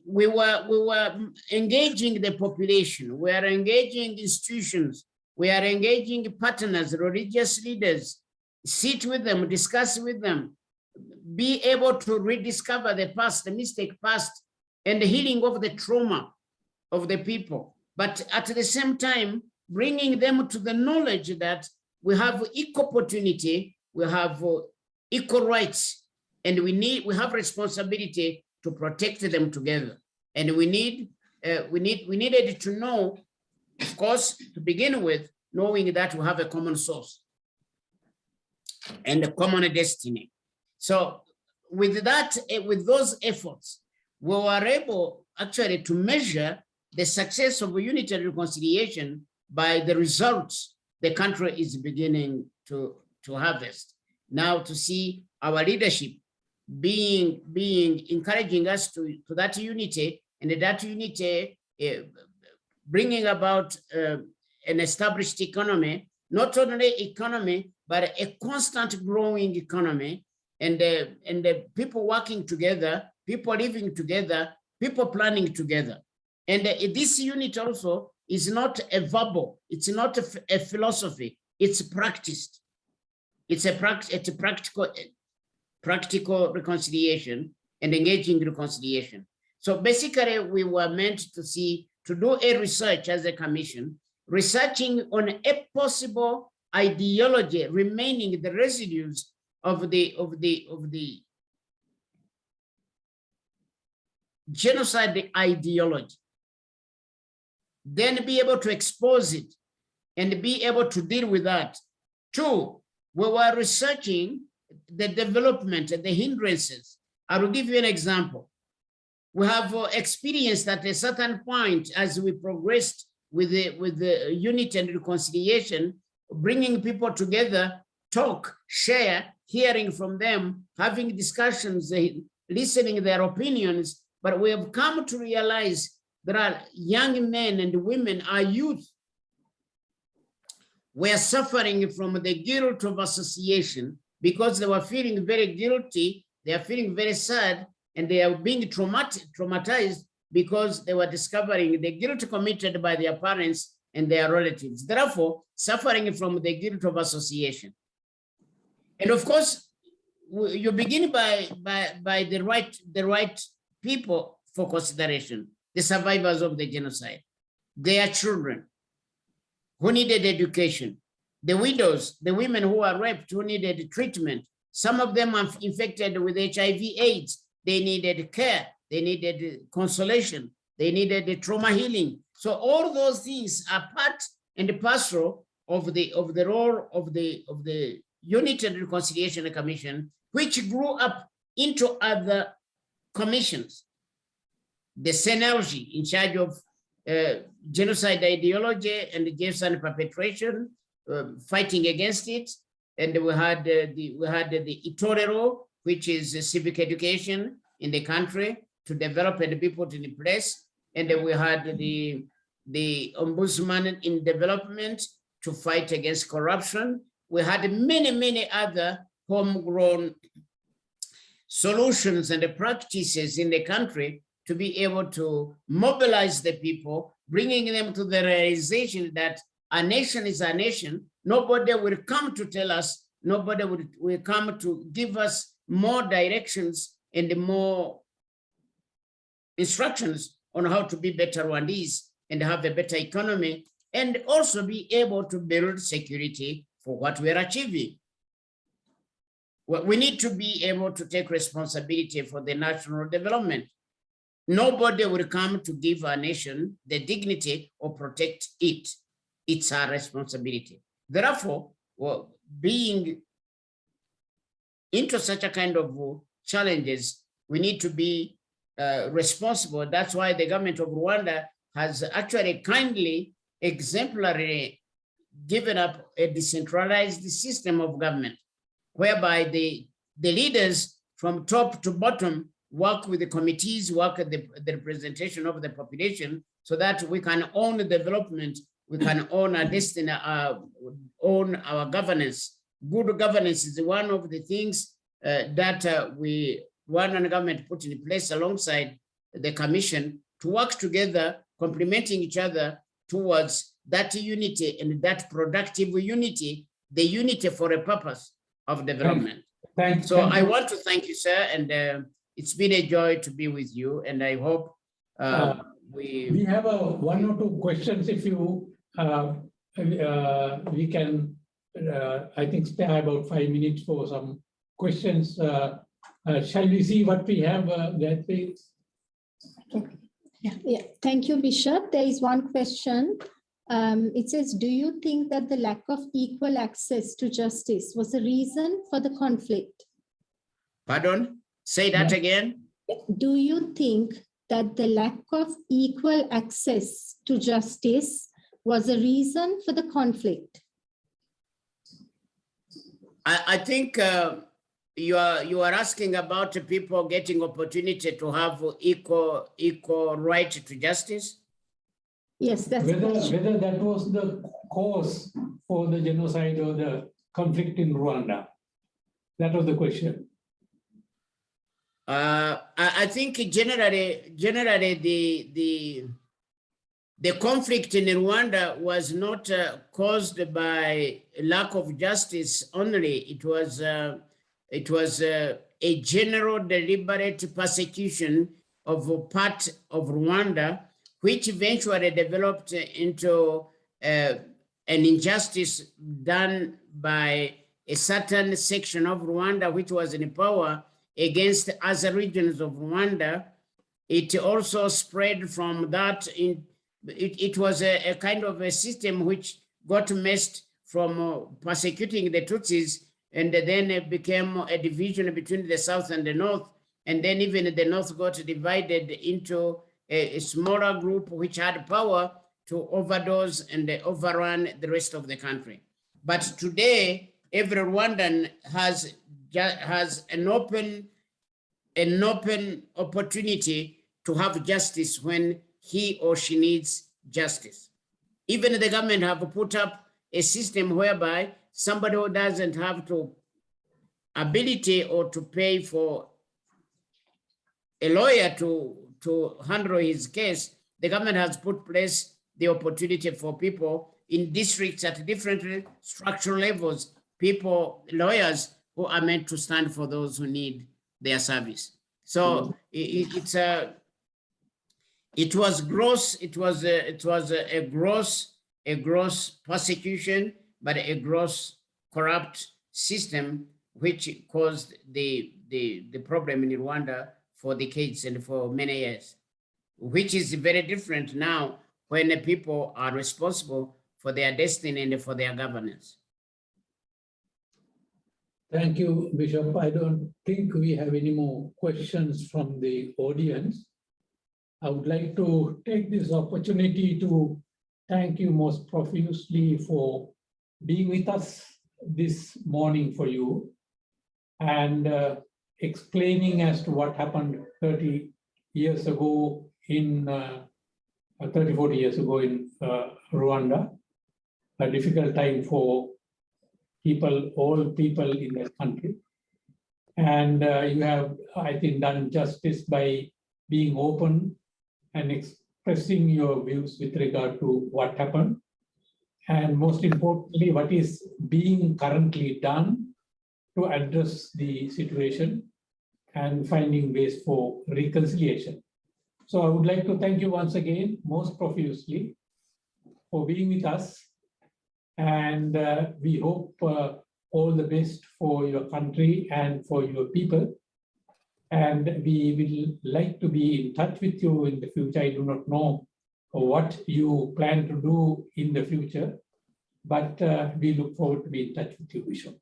we were engaging the population. We are engaging institutions. We are engaging partners, religious leaders, sit with them, discuss with them, be able to rediscover the past, the mistake past, and the healing of the trauma of the people. But at the same time, bringing them to the knowledge that we have equal opportunity, we have equal rights, and we have responsibility to protect them together. And we needed to know, of course, to begin with, knowing that we have a common source and a common destiny. So with that, with those efforts, we were able actually to measure the success of unity and reconciliation by the results the country is beginning to harvest. Now to see our leadership being encouraging us to that unity, and that unity bringing about an established economy, not only economy, but a constant growing economy, and the people working together, people living together, people planning together. And this unit also is not a verbal, it's not a philosophy, it's practiced. It's a practical reconciliation and engaging reconciliation. So basically we were meant to do a research as a commission, researching on a possible ideology remaining the residues of the genocide ideology, then be able to expose it and be able to deal with that. Two, we were researching the development and the hindrances. I will give you an example. We have experienced at a certain point as we progressed with the unity and reconciliation, bringing people together, talk, share, hearing from them, having discussions, listening their opinions. But we have come to realize there are young men and women, our youth, were suffering from the guilt of association because they were feeling very guilty, they are feeling very sad, and they are being traumatized because they were discovering the guilt committed by their parents and their relatives, therefore suffering from the guilt of association. And of course, you begin by the right people for consideration, the survivors of the genocide, their children who needed education, the widows, the women who are raped, who needed treatment. Some of them are infected with HIV/AIDS. They needed care, they needed consolation, they needed trauma healing. So all those things are part and parcel of the role of the Unity and Reconciliation Commission, which grew up into other commissions. The CNLG, in charge of genocide ideology and the genocide perpetration, fighting against it, and we had the Itorero, which is civic education in the country to develop and be put in place, and then we had the Ombudsman in development to fight against corruption. We had many other homegrown solutions and the practices in the country to be able to mobilize the people, bringing them to the realization that a nation is a nation. Nobody will come to tell us, nobody will come to give us more directions and more instructions on how to be better Rwandese and have a better economy, and also be able to build security for what we are achieving. We need to be able to take responsibility for the national development. Nobody will come to give our nation the dignity or protect it. It's our responsibility. Therefore, being into such a kind of challenges, we need to be responsible. That's why the government of Rwanda has actually kindly, exemplarily given up a decentralized system of government, whereby the leaders from top to bottom work with the committees, work at the representation of the population, so that we can own the development, we can own our destiny, own our governance. Good governance is one of the things that Rwandan government put in place alongside the commission to work together, complementing each other towards that unity and that productive unity, the unity for a purpose of development. Thanks. I want to thank you, sir, and it's been a joy to be with you, and I hope we have one or two questions if you we can I think, spare about 5 minutes for some questions. Shall we see what we have, Gayatri? Yeah, thank you, Bishop. There is one question. It says, do you think that the lack of equal access to justice was the reason for the conflict? Pardon? Say that again. Do you think that the lack of equal access to justice was a reason for the conflict? I think you are asking about people getting opportunity to have equal right to justice. Yes, that's whether that was the cause for the genocide or the conflict in Rwanda. That was the question. I think generally the conflict in Rwanda was not caused by lack of justice only. It was a general deliberate persecution of a part of Rwanda, which eventually developed into an injustice done by a certain section of Rwanda, which was in power, against other regions of Rwanda. It also spread from that. It was a kind of a system which got messed from persecuting the Tutsis, and then it became a division between the South and the North. And then even the North got divided into a smaller group which had power to overdose and overrun the rest of the country. But today, every Rwandan has an open opportunity to have justice when he or she needs justice. Even the government have put up a system whereby somebody who doesn't have to ability or to pay for a lawyer to handle his case, the government has put place the opportunity for people in districts at different structural levels, lawyers who are meant to stand for those who need their service. So it was gross. It was a gross persecution, but a gross corrupt system which caused the problem in Rwanda for decades and for many years, which is very different now when the people are responsible for their destiny and for their governance. Thank you, Bishop. I don't think we have any more questions from the audience. I would like to take this opportunity to thank you most profusely for being with us this morning for you and explaining as to what happened 30 years ago in 40 years ago in Rwanda, a difficult time for people, all people in that country. And you have, I think, done justice by being open and expressing your views with regard to what happened. And most importantly, what is being currently done to address the situation and finding ways for reconciliation. So I would like to thank you once again, most profusely, for being with us. And we hope all the best for your country and for your people. And we will like to be in touch with you in the future. I do not know what you plan to do in the future, but we look forward to be in touch with you, Bishop.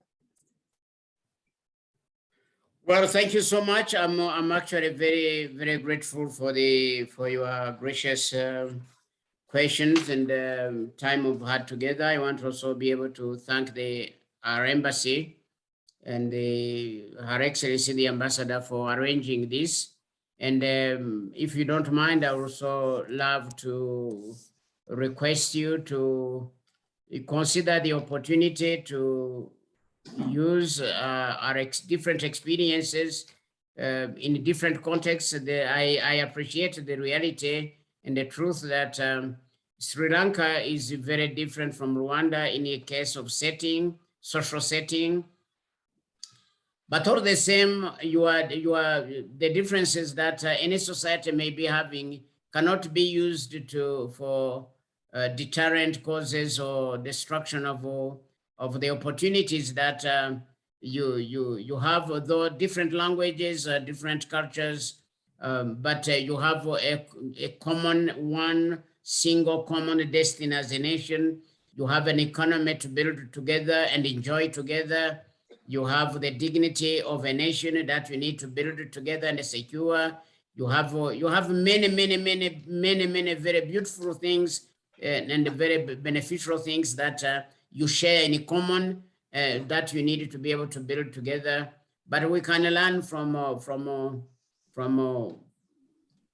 Well, thank you so much. I'm actually very, very grateful for your gracious questions and time we've had together. I want to also be able to thank our embassy and Her Excellency the Ambassador for arranging this. And if you don't mind, I would also love to request you to consider the opportunity to use our different experiences in different contexts. I appreciate the reality and the truth that Sri Lanka is very different from Rwanda in a case of setting, social setting. But all the same, the differences that any society may be having cannot be used for deterrent causes or destruction of the opportunities that you have, though different languages, different cultures, but you have a common one, single common destiny as a nation. You have an economy to build together and enjoy together. You have the dignity of a nation that we need to build together and secure. You have many very beautiful things and very beneficial things that you share in common that you need to be able to build together. But we can learn from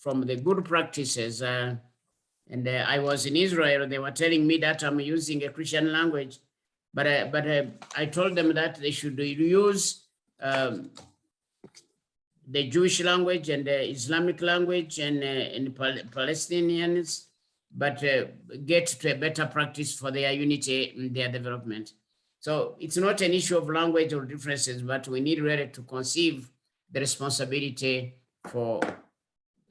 the good practices. And I was in Israel. They were telling me that I'm using a Christian language, but I told them that they should use the Jewish language and the Islamic language and Palestinians, but get to a better practice for their unity in their development. So it's not an issue of language or differences, but we need really to conceive the responsibility for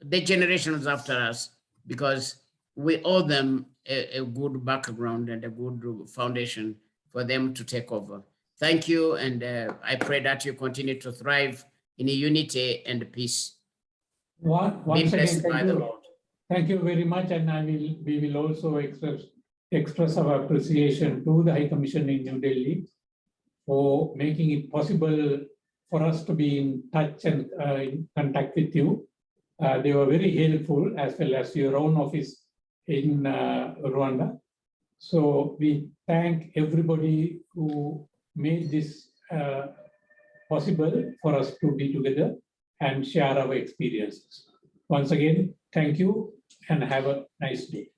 the generations after us, because we owe them a good background and a good foundation for them to take over. Thank you, and I pray that you continue to thrive in unity and peace. Once again, thank you very much, and we will also express our appreciation to the High Commission in New Delhi for making it possible for us to be in touch and in contact with you. They were very helpful, as well as your own office in Rwanda. So we thank everybody who made this possible for us to be together and share our experiences. Once again, thank you and have a nice day.